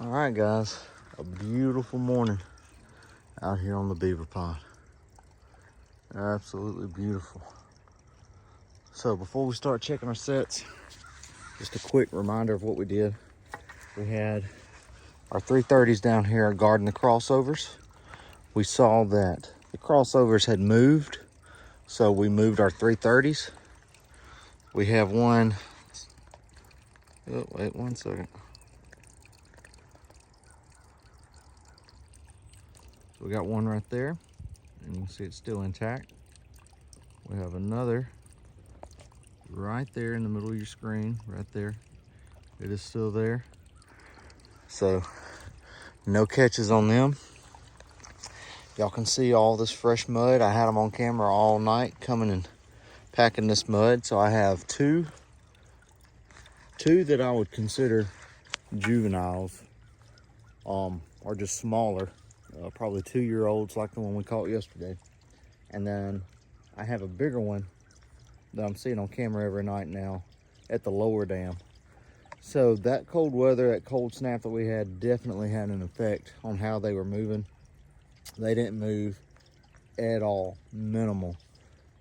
All right, guys, a beautiful morning out here on the beaver pond. Absolutely beautiful. So before we start checking our sets, just a quick reminder of what we did. We had our 330s down here guarding the crossovers. We saw that the crossovers had moved, so we moved our 330s. We have one, oh, wait 1 second. So we got one right there, and you can see it's still intact. We have another right there in the middle of your screen, right there. It is still there. So no catches on them. Y'all can see all this fresh mud. I had them on camera all night coming and packing this mud. So I have two that I would consider juveniles, or just smaller, probably 2-year-olds like the one we caught yesterday. And then I have a bigger one that I'm seeing on camera every night now at the lower dam. So that cold weather, that cold snap that we had definitely had an effect on how they were moving. They didn't move at all, minimal,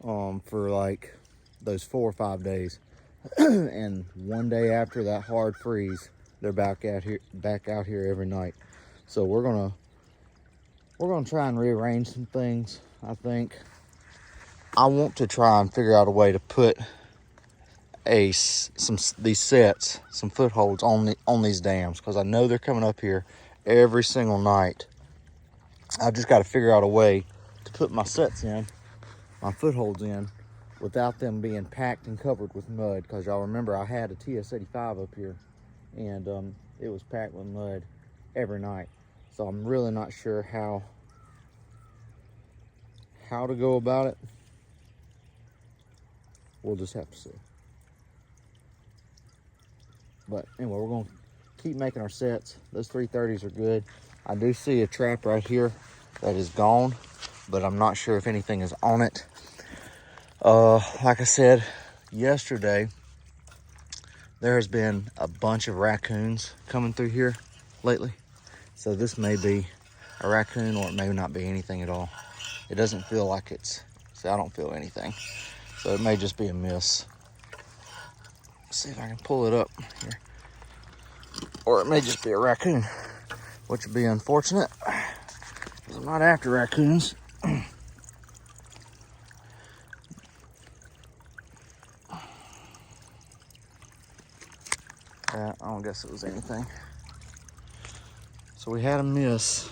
for like those 4 or 5 days. And one day after that hard freeze, they're back out here every night. So we're gonna try and rearrange some things. I think I want to try and figure out a way to put these sets, some footholds on these dams, because I know they're coming up here every single night. I just got to figure out a way to put my sets in, my footholds in, without them being packed and covered with mud. Because y'all remember I had a TS-85 up here, and it was packed with mud every night. So I'm really not sure how to go about it. We'll just have to see. But anyway, we're going to keep making our sets. Those 330s are good. I do see a trap right here that is gone, but I'm not sure if anything is on it. Like I said yesterday, there has been a bunch of raccoons coming through here lately. So this may be a raccoon, or it may not be anything at all. It doesn't feel like it's, see, I don't feel anything. So it may just be a miss. Let's see if I can pull it up here. Or it may just be a raccoon, which would be unfortunate, because I'm not after raccoons. I don't guess it was anything. So we had a miss.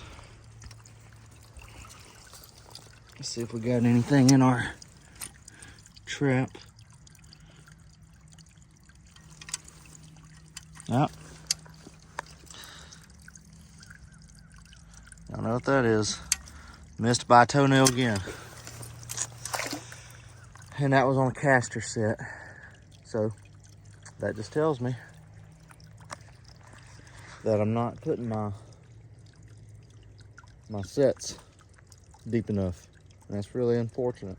Let's see if we got anything in our trap. Yep. Y'all know what that is. Missed by a toenail again. And that was on a caster set. So that just tells me that I'm not putting my sets deep enough. And that's really unfortunate.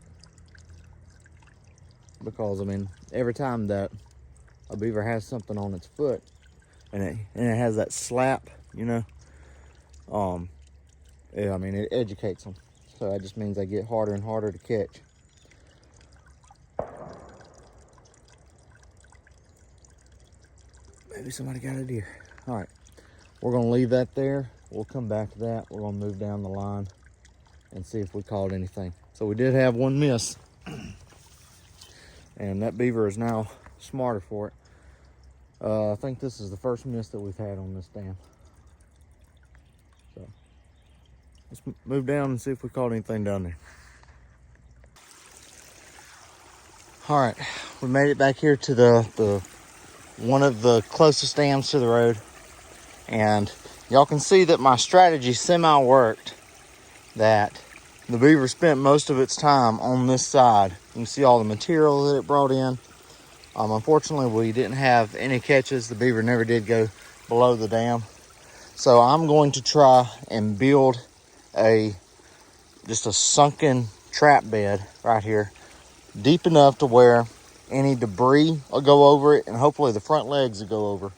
Because I mean, every time that a beaver has something on its foot and it has that slap, you know, yeah, I mean, it educates them. So that just means they get harder and harder to catch. Maybe somebody got a deer. All right, we're gonna leave that there. We'll come back to that. We're gonna move down the line and see if we caught anything. So we did have one miss. And that beaver is now smarter for it. I think this is the first miss that we've had on this dam. So let's move down and see if we caught anything down there. All right, we made it back here to the one of the closest dams to the road. And y'all can see that my strategy semi-worked, that the beaver spent most of its time on this side. You can see all the material that it brought in. Unfortunately, we didn't have any catches. The beaver never did go below the dam. So I'm going to try and build just a sunken trap bed right here, deep enough to where any debris will go over it, and hopefully the front legs will go over.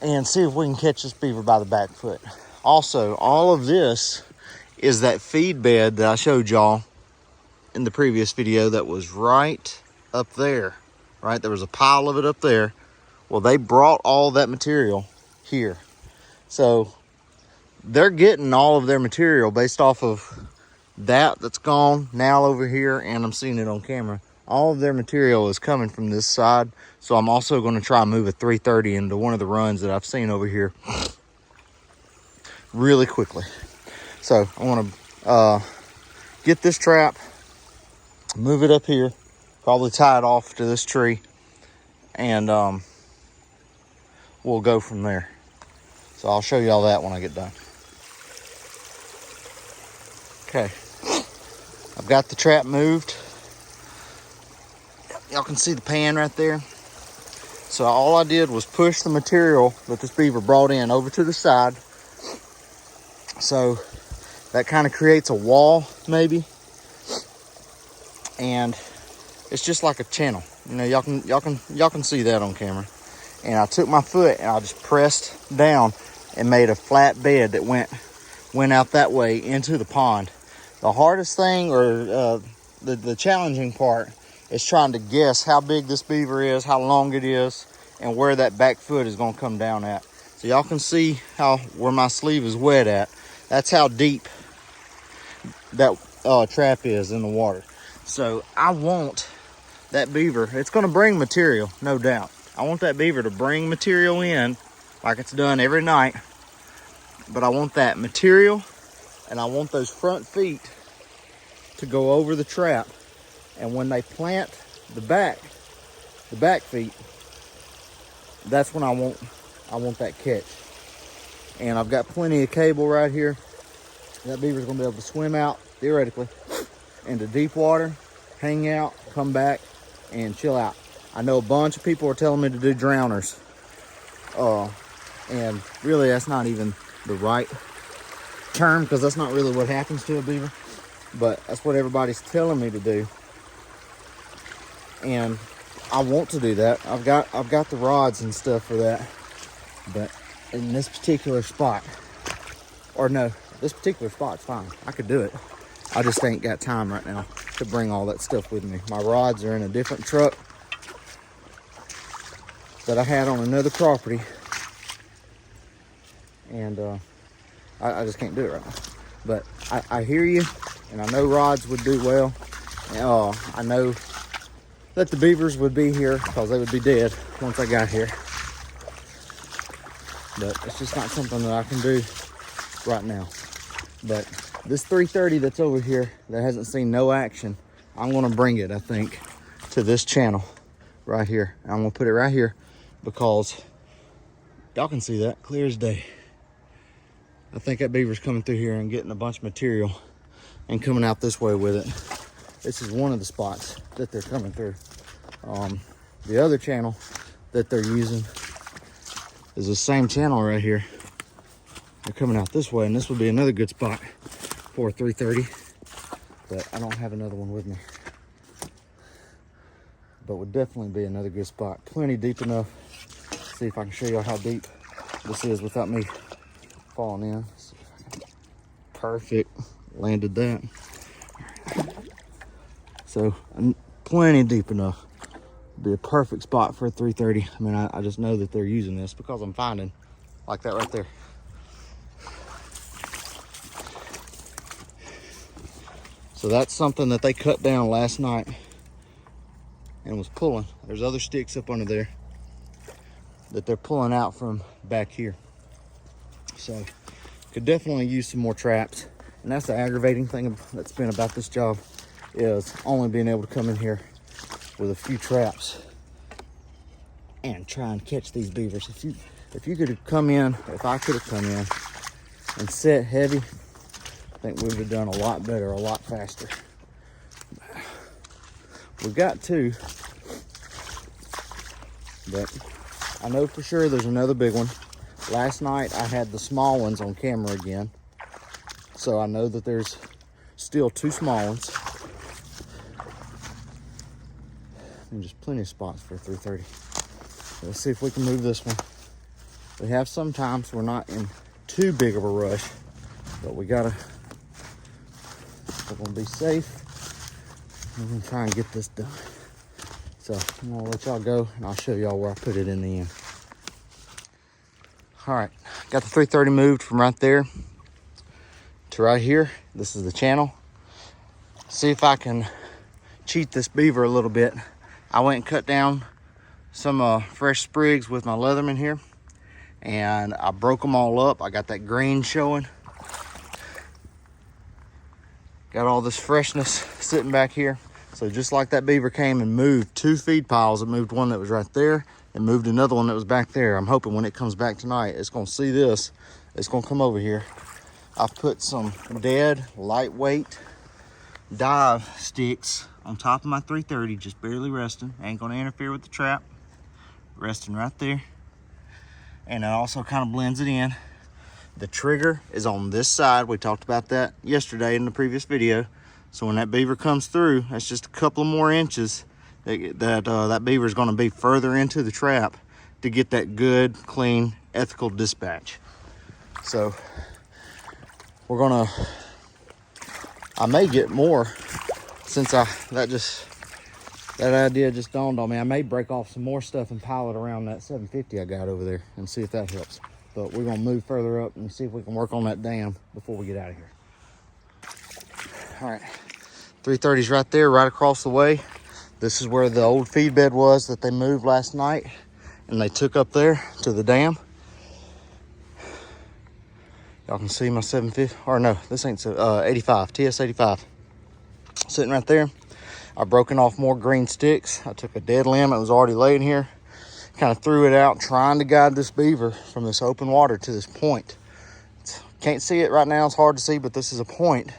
and see if we can catch this beaver by the back foot. Also, all of this is that feed bed that I showed y'all in the previous video that was right up there, right? There was a pile of it up there. Well, they brought all that material here. So they're getting all of their material based off of that's gone now over here, and I'm seeing it on camera. All of their material is coming from this side. So I'm also going to try and move a 330 into one of the runs that I've seen over here really quickly. So I want to get this trap, move it up here, probably tie it off to this tree, and we'll go from there. So I'll show you all that when I get done. Okay, I've got the trap moved. Y'all can see the pan right there. So all I did was push the material that this beaver brought in over to the side. So that kind of creates a wall maybe. And it's just like a channel. You know, y'all can see that on camera. And I took my foot and I just pressed down and made a flat bed that went out that way into the pond. The hardest thing, or the challenging part, is trying to guess how big this beaver is, how long it is, and where that back foot is going to come down at. So y'all can see where my sleeve is wet at. That's how deep that trap is in the water. So I want that beaver, it's going to bring material, no doubt. I want that beaver to bring material in like it's done every night. But I want that material, and I want those front feet to go over the trap. And when they plant the back feet, that's when I want that catch. And I've got plenty of cable right here. That beaver's gonna be able to swim out, theoretically, into deep water, hang out, come back, and chill out. I know a bunch of people are telling me to do drowners. And really that's not even the right term, because that's not really what happens to a beaver. But that's what everybody's telling me to do. And I want to do that. I've got the rods and stuff for that. But in this particular spot, or no, this particular spot's fine. I could do it. I just ain't got time right now to bring all that stuff with me. My rods are in a different truck that I had on another property. And I just can't do it right now. But I hear you, and I know rods would do well. I know that the beavers would be here because they would be dead once I got here. But it's just not something that I can do right now. But this 330 that's over here that hasn't seen no action, I'm gonna bring it, I think, to this channel right here. And I'm gonna put it right here because y'all can see that clear as day. I think that beaver's coming through here and getting a bunch of material and coming out this way with it. This is one of the spots that they're coming through. The other channel that they're using is the same channel right here. They're coming out this way, and this would be another good spot for a 330. But I don't have another one with me. But would definitely be another good spot. Plenty deep enough. See if I can show you how deep this is without me falling in. Perfect. Landed that. So plenty deep enough. Be a perfect spot for a 330. I mean, I just know that they're using this because I'm finding like that right there. So that's something that they cut down last night and was pulling. There's other sticks up under there that they're pulling out from back here. So could definitely use some more traps. And that's the aggravating thing that's been about this job, is only being able to come in here with a few traps and try and catch these beavers. If you could have come in, if I could have come in and set heavy, I think we would have done a lot better, a lot faster. We've got two, but I know for sure there's another big one. Last night I had the small ones on camera again, so I know that there's still two small ones. And just plenty of spots for a 330. Let's see if we can move this one. We have sometimes we're not in too big of a rush, but we're gonna be safe. We're gonna try and get this done. So I'm gonna let y'all go and I'll show y'all where I put it in the end. All right, got the 330 moved from right there to right here. This is the channel. See if I can cheat this beaver a little bit. I went and cut down some fresh sprigs with my Leatherman here, and I broke them all up. I got that green showing. Got all this freshness sitting back here. So just like that beaver came and moved 2 feed piles, it moved one that was right there and moved another one that was back there. I'm hoping when it comes back tonight, it's gonna see this. It's gonna come over here. I've put some dead, lightweight dive sticks on top of my 330, just barely resting. Ain't gonna interfere with the trap. Resting right there. And it also kind of blends it in. The trigger is on this side. We talked about that yesterday in the previous video. So when that beaver comes through, that's just a couple of more inches that beaver is going to be further into the trap to get that good, clean, ethical dispatch. So we're gonna, I may get more since that idea just dawned on me. I may break off some more stuff and pile it around that 750 I got over there and see if that helps. But we're gonna move further up and see if we can work on that dam before we get out of here. All right, 330's right there, right across the way. This is where the old feed bed was that they moved last night and they took up there to the dam. Y'all can see my 750, or no, this ain't 85, TS85. Sitting right there. I've broken off more green sticks. I took a dead limb that was already laying here, kind of threw it out, trying to guide this beaver from this open water to this point. Can't see it right now, it's hard to see, but this is a point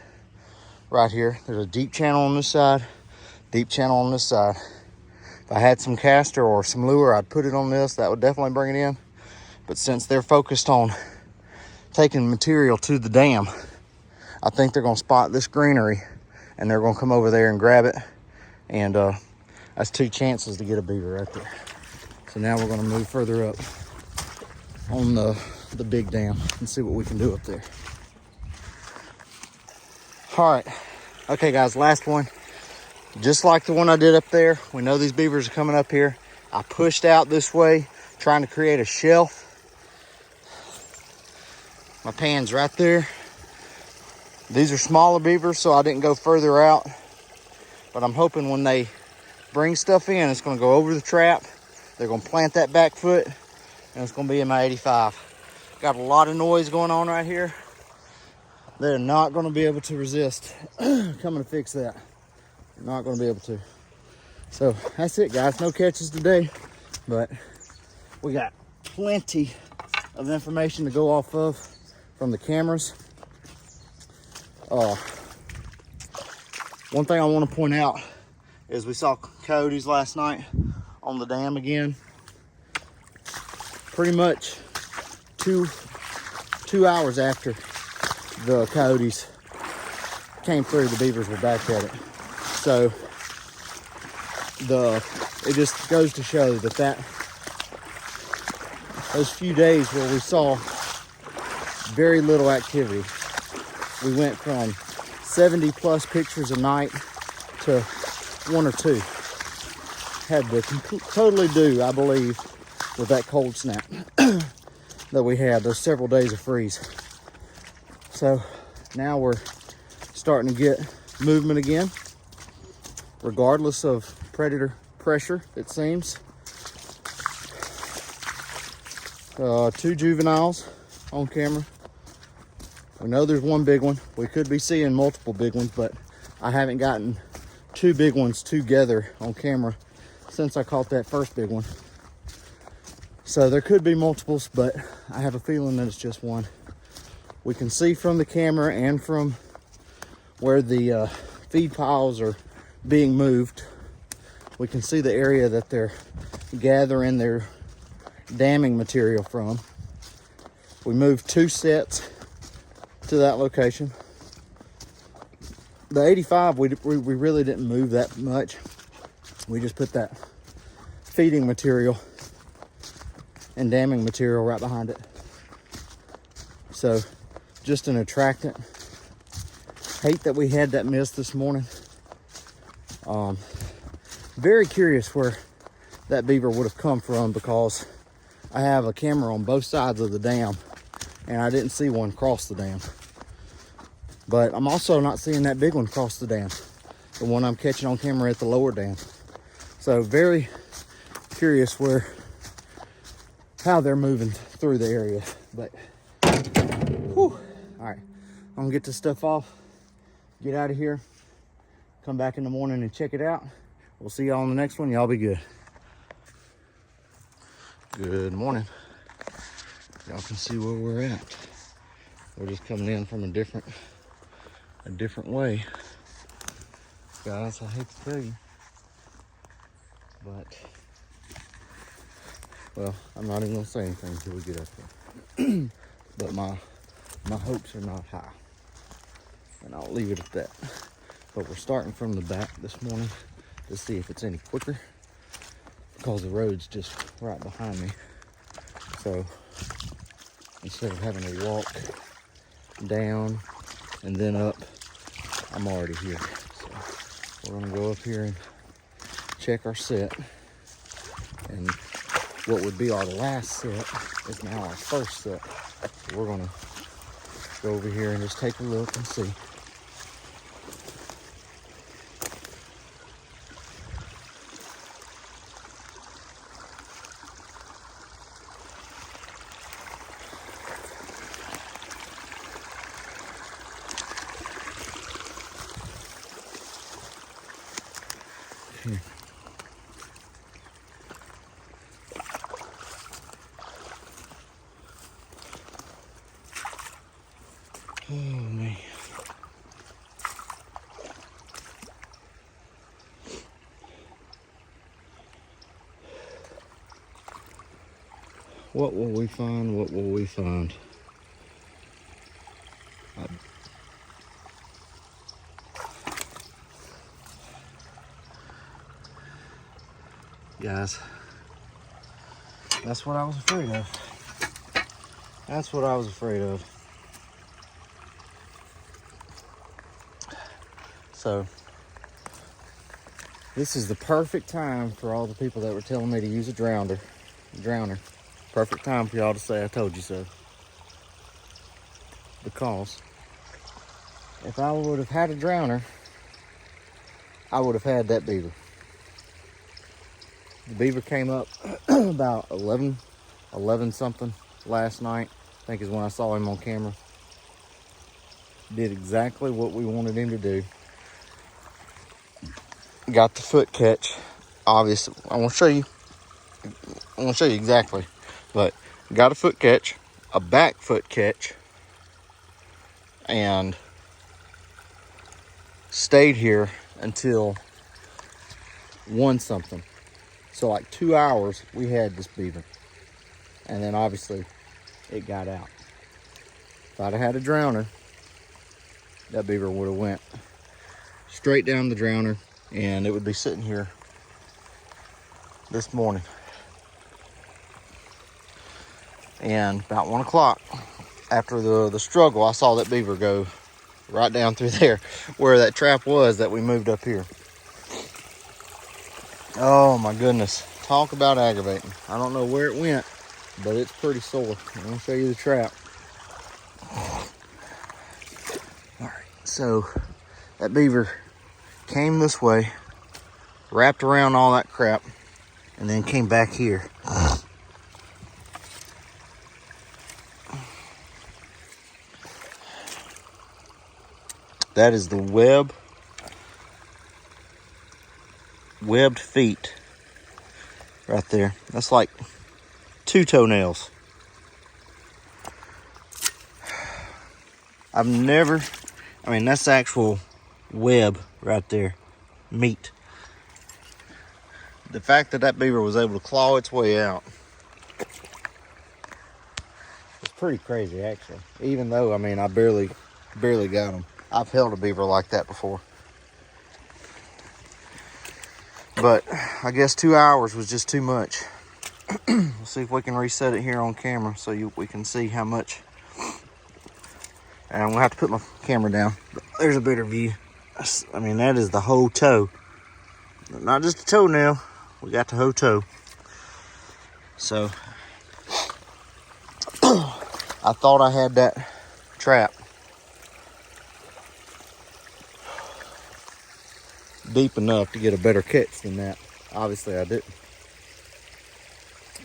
right here. There's a deep channel on this side, deep channel on this side. If I had some caster or some lure, I'd put it on this. That would definitely bring it in. But since they're focused on taking material to the dam, I think they're gonna spot this greenery and they're gonna come over there and grab it. And that's 2 chances to get a beaver right there. So now we're gonna move further up on the big dam and see what we can do up there. All right, okay guys, last one. Just like the one I did up there, we know these beavers are coming up here. I pushed out this way, trying to create a shelf. My pan's right there. These are smaller beavers, so I didn't go further out. But I'm hoping when they bring stuff in, it's gonna go over the trap. They're gonna plant that back foot, and it's gonna be in my 85. Got a lot of noise going on right here. They're not gonna be able to resist coming to fix that. They're not gonna be able to. So that's it, guys. No catches today, but we got plenty of information to go off of from the cameras. One thing I want to point out is we saw coyotes last night on the dam again. Pretty much two hours after the coyotes came through, the beavers were back at it. So it just goes to show that those few days where we saw very little activity, we went from 70 plus pictures a night to 1 or 2. Had to totally do, I believe, with that cold snap that we had, those several days of freeze. So now we're starting to get movement again, regardless of predator pressure, it seems. 2 juveniles on camera. We know there's 1 big one. We could be seeing multiple big ones, but I haven't gotten 2 big ones together on camera since I caught that first big one. So there could be multiples, but I have a feeling that it's just 1. We can see from the camera and from where the feed piles are being moved, we can see the area that they're gathering their damming material from. We moved 2 sets to that location. The 85, we really didn't move that much. We just put that feeding material and damming material right behind it. So just an attractant. Hate that we had that mist this morning. Very curious where that beaver would have come from, because I have a camera on both sides of the dam and I didn't see one cross the dam. But I'm also not seeing that big one cross the dam, the one I'm catching on camera at the lower dam. So very curious how they're moving through the area. But whew. All right, I'm gonna get this stuff off, get out of here, come back in the morning and check it out. We'll see y'all on the next one. Y'all be good. Good morning. Y'all can see where we're at. We're just coming in from a different way. Guys, I hate to tell you, but, well, I'm not even gonna say anything until we get up there. But my hopes are not high, and I'll leave it at that. But we're starting from the back this morning to see if it's any quicker, because the road's just right behind me. So instead of having to walk down and then up, I'm already here. So we're gonna go up here and check our set. And what would be our last set is now our first set. So we're gonna go over here and just take a look and see. Here. Oh man. What will we find? What will we find? Guys, that's what I was afraid of. That's what I was afraid of. So this is the perfect time for all the people that were telling me to use a drowner. Perfect time for y'all to say I told you so. Because if I would have had a drowner, I would have had that beaver. The beaver came up about 11 something last night, I think is when I saw him on camera. Did exactly what we wanted him to do. Got the foot catch. Obviously, I want to show you exactly. But got a foot catch, a back foot catch, and stayed here until 1 something. So like 2 hours we had this beaver. And then obviously it got out. If I'd have had a drowner, that beaver would have went straight down the drowner and it would be sitting here this morning. And about 1 o'clock, after the struggle, I saw that beaver go right down through there where that trap was that we moved up here. Oh my goodness, talk about aggravating. I don't know where it went, but it's pretty sore. I'm gonna show you the trap. All right, so that beaver came this way, wrapped around all that crap, and then came back here. That is the webbed feet right there. That's like 2 toenails. That's the actual web right there, meat. The fact that beaver was able to claw its way out, it's pretty crazy actually. Even though, I barely got him. I've held a beaver like that before. But I guess 2 hours was just too much. Let's see if we can reset it here on camera so we can see how much. And I'm gonna have to put my camera down. But there's a better view. I mean, that is the whole toe. Not just a toenail, we got the whole toe. So, I thought I had that trap deep enough to get a better catch than that. Obviously, I didn't.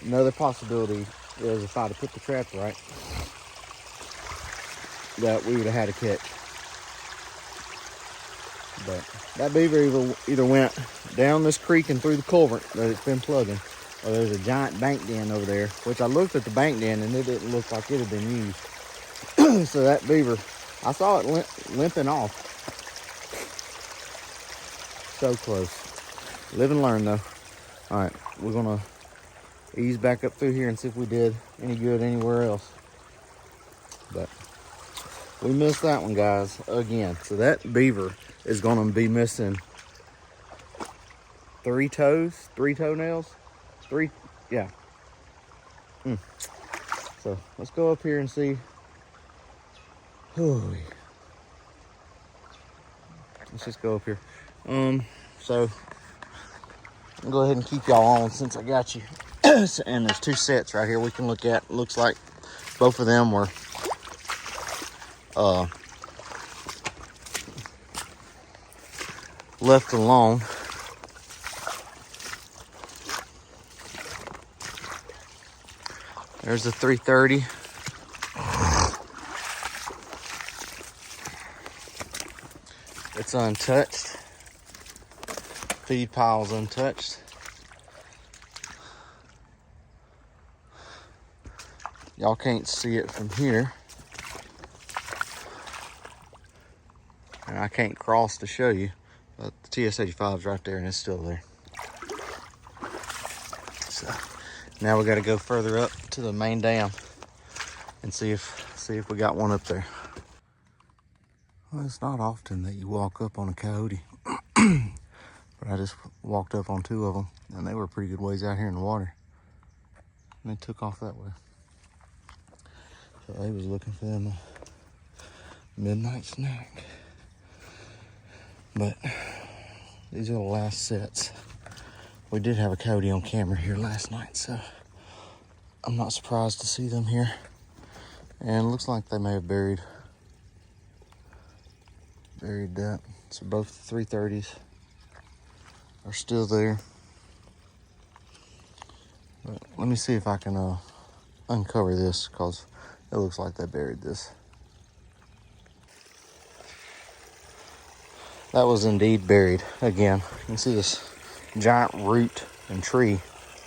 Another possibility is if I'd have put the trap right, that we would have had a catch. But that beaver either went down this creek and through the culvert that it's been plugging, or there's a giant bank den over there, which I looked at the bank den and it didn't look like it had been used. So that beaver, I saw it limping off. So close. Live and learn though. All right, we're gonna ease back up through here and see if we did any good anywhere else. But we missed that one, guys, again. So that beaver is gonna be missing 3 toes, 3 toenails, 3, yeah. So let's go up here and see. Let's just go up here. So I'll go ahead and keep y'all on since I got you. And there's 2 sets right here we can look at. Looks like both of them were left alone. There's the 330. It's untouched. Feed pile's untouched. Y'all can't see it from here. And I can't cross to show you, but the TS-85's right there and it's still there. So now we got to go further up to the main dam and see if we got one up there. Well, it's not often that you walk up on a coyote, but I just walked up on 2 of them and they were a pretty good ways out here in the water. And they took off that way. So they was looking for them a midnight snack. But these are the last sets. We did have a coyote on camera here last night, so I'm not surprised to see them here. And it looks like they may have buried that. So both the 330s are still there. But let me see if I can uncover this, because it looks like they buried this. That was indeed buried again. You can see this giant root and tree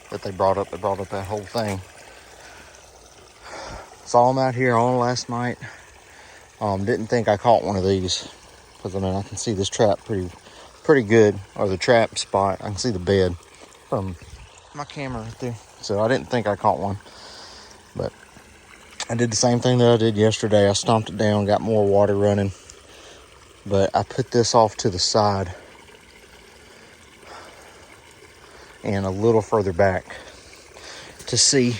that they brought up. They brought up that whole thing. Saw them out here on last night. Didn't think I caught one of these, because I mean I can see this trap pretty good, or the trap spot. I can see the bed from my camera right there. So I didn't think I caught one, but I did the same thing that I did yesterday. I stomped it down, got more water running, but I put this off to the side and a little further back to see.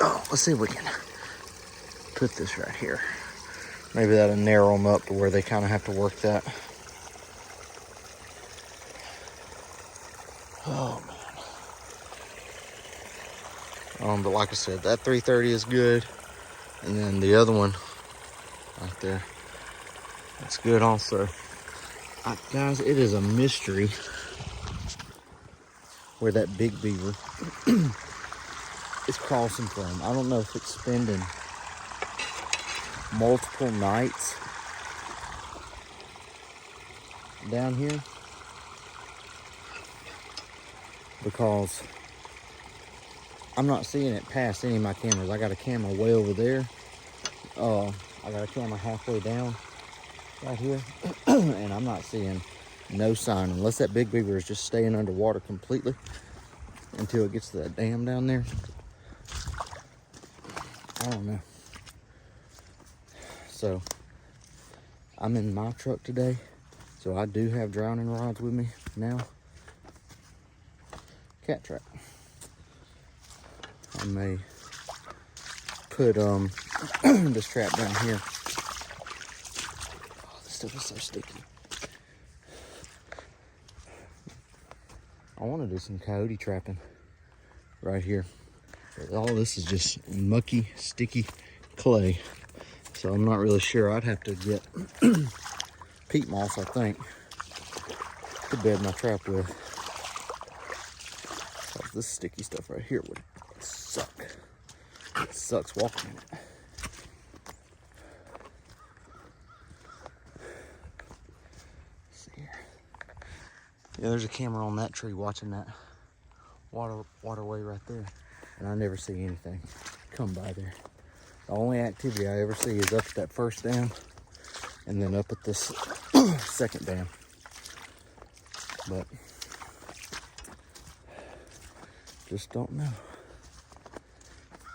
Oh, let's see if we can put this right here. Maybe that'll narrow them up to where they kind of have to work that. Oh man. But like I said, that 330 is good, and then the other one right there, that's good also. Guys, it is a mystery where that big beaver is crossing from. I don't know if it's spending multiple nights down here, because I'm not seeing it past any of my cameras. I got a camera way over there. I got a camera halfway down right here, and I'm not seeing no sign, unless that big beaver is just staying underwater completely until it gets to that dam down there. I don't know. So I'm in my truck today, so I do have drowning rods with me now. Cat trap. may put this trap down here. Oh, this stuff is so sticky. I want to do some coyote trapping right here. All this is just mucky, sticky clay. So I'm not really sure. I'd have to get peat moss, I think, to bed my trap with. This sticky stuff right here would suck. It sucks walking in it. Let's see here. Yeah, there's a camera on that tree watching that waterway right there. And I never see anything come by there. The only activity I ever see is up at that first dam and then up at this second dam. But just don't know.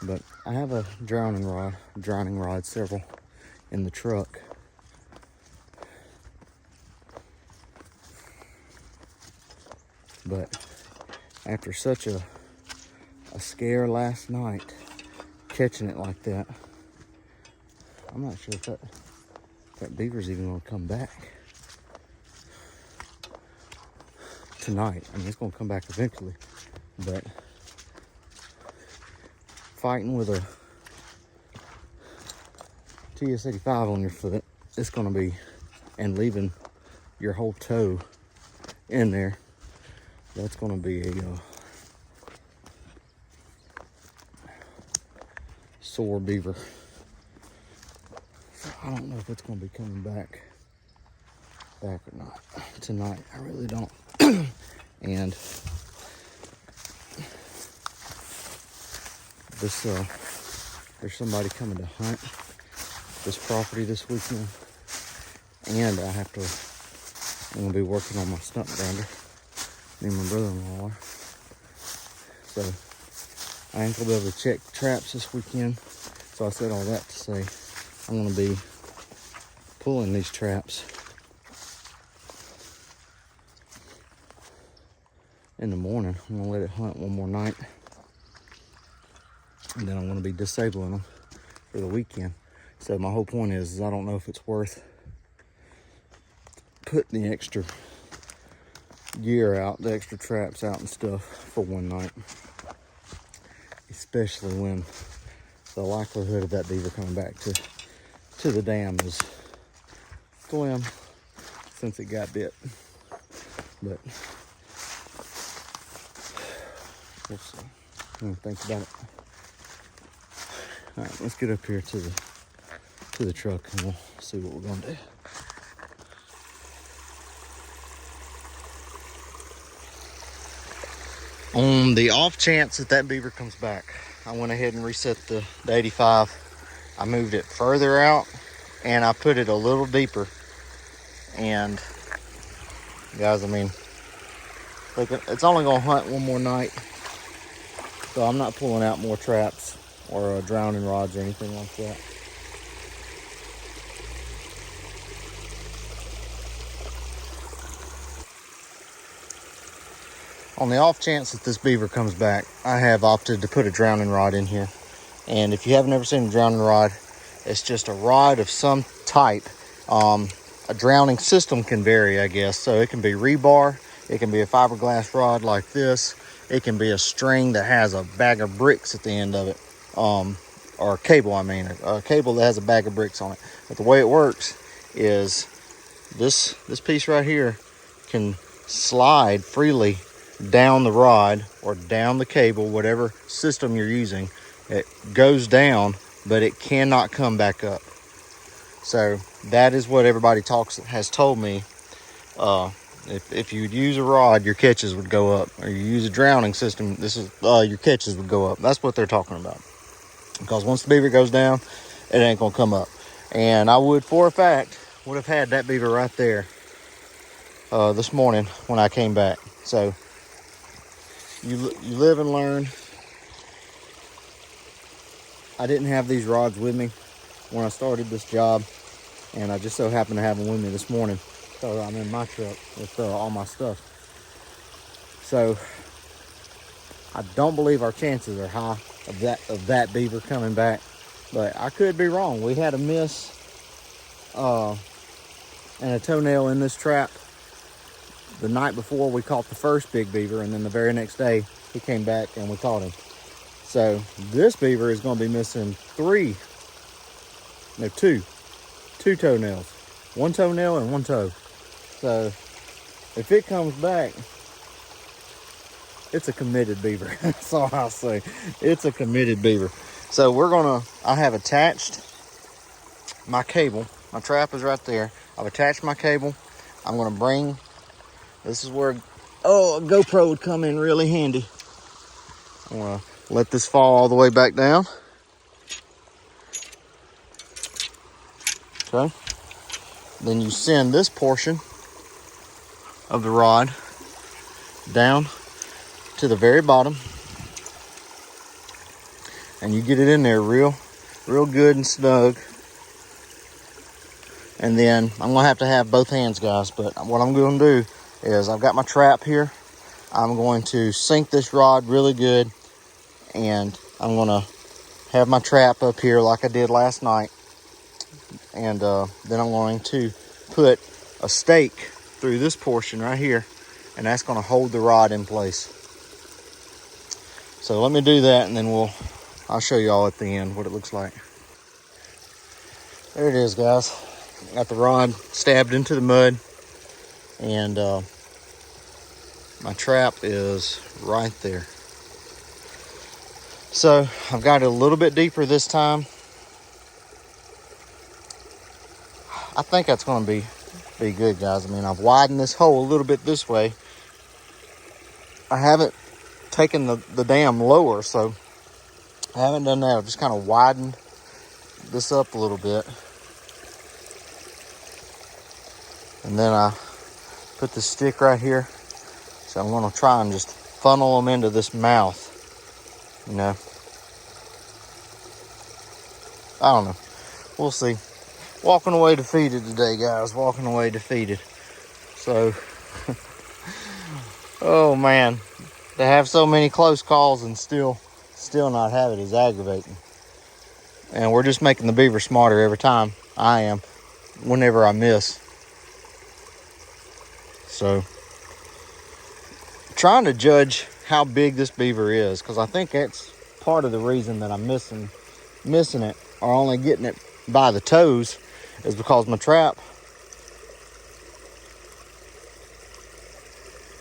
But I have a drowning rod, several in the truck. But after such a scare last night, catching it like that, I'm not sure if that beaver's even gonna come back tonight. I mean, it's gonna come back eventually, but fighting with a TS-85 on your foot, it's gonna be, and leaving your whole toe in there, that's gonna be a sore beaver. So I don't know if it's gonna be coming back or not tonight. I really don't. And this there's somebody coming to hunt this property this weekend, and I'm gonna be working on my stump grinder. Me and my brother-in-law are. So I ain't gonna be able to check traps this weekend. So I said all that to say I'm gonna be pulling these traps in the morning. I'm gonna let it hunt one more night, and then I'm gonna be disabling them for the weekend. So my whole point is I don't know if it's worth putting the extra gear out, the extra traps out and stuff for one night, especially when the likelihood of that beaver coming back to the dam is slim since it got bit. But we'll see. I'm gonna think about it. All right, let's get up here to the truck and we'll see what we're gonna do. On the off chance that beaver comes back, I went ahead and reset the 85. I moved it further out and I put it a little deeper. And guys, I mean, look, it's only gonna hunt one more night, so I'm not pulling out more traps or drowning rods or anything like that. On the off chance that this beaver comes back, I have opted to put a drowning rod in here. And if you haven't ever seen a drowning rod, it's just a rod of some type. A drowning system can vary, I guess. So it can be rebar, it can be a fiberglass rod like this, it can be a string that has a bag of bricks at the end of it, or a cable, a cable that has a bag of bricks on it. But the way it works is this piece right here can slide freely down the rod or down the cable, whatever system you're using. It goes down, but it cannot come back up. So that is what everybody has told me. If you'd use a rod, your catches would go up, or you use a drowning system, your catches would go up. That's what they're talking about. Because once the beaver goes down, it ain't gonna come up. And I would, for a fact, would have had that beaver right there this morning when I came back. So you live and learn. I didn't have these rods with me when I started this job, and I just so happened to have them with me this morning. So I'm in my truck with all my stuff. So I don't believe our chances are high of that beaver coming back. But I could be wrong. We had a miss and a toenail in this trap the night before we caught the first big beaver, and then the very next day he came back and we caught him. So this beaver is going to be missing two toenails, one toenail and one toe. So if it comes back, it's a committed beaver. That's all I'll say. It's a committed beaver. So I have attached my cable. My trap is right there. I've attached my cable. I'm gonna bring, this is where, a GoPro would come in really handy. I'm gonna let this fall all the way back down. Okay. Then you send this portion of the rod down to the very bottom, and you get it in there real good and snug. And then I'm gonna have to have both hands, guys, but what I'm gonna do is I've got my trap here. I'm going to sink this rod really good, and I'm gonna have my trap up here like I did last night. And then I'm going to put a stake through this portion right here, and that's gonna hold the rod in place. So let me do that, and then I'll show you all at the end what it looks like. There it is, guys. Got the rod stabbed into the mud, and my trap is right there. So I've got it a little bit deeper this time. I think that's going to be good, guys. I mean, I've widened this hole a little bit this way. I haven't taken the dam lower, so I haven't done that. I've just kind of widened this up a little bit. And then I put the stick right here. So I'm going to try and just funnel them into this mouth. You know, I don't know. We'll see. Walking away defeated today, guys. Walking away defeated. So, oh man, to have so many close calls and still not have it is aggravating. And we're just making the beaver smarter every time. I am, whenever I miss. So, trying to judge how big this beaver is, because I think that's part of the reason that I'm missing it, or only getting it by the toes, is because my trap,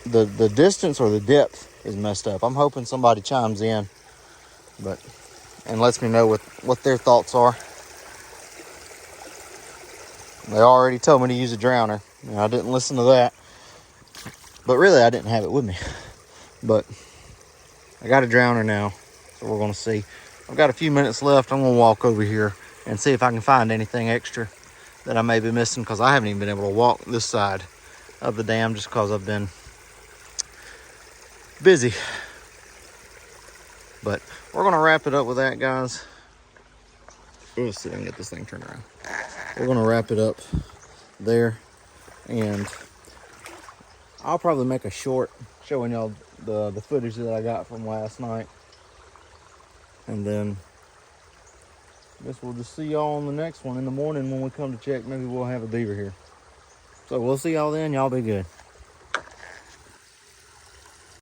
the distance or the depth is messed up. I'm hoping somebody chimes in and lets me know what their thoughts are. They already told me to use a drowner, and I didn't listen to that. But really, I didn't have it with me. But I got a drowner now, so we're going to see. I've got a few minutes left. I'm going to walk over here and see if I can find anything extra that I may be missing, because I haven't even been able to walk this side of the dam just because I've been busy. But we're going to wrap it up with that, guys. Let's see if I can get this thing turned around. We're going to wrap it up there, and I'll probably make a short showing y'all the footage that I got from last night. And then I guess we'll just see y'all on the next one in the morning when we come to check. Maybe we'll have a beaver here. So we'll see y'all then. Y'all be good.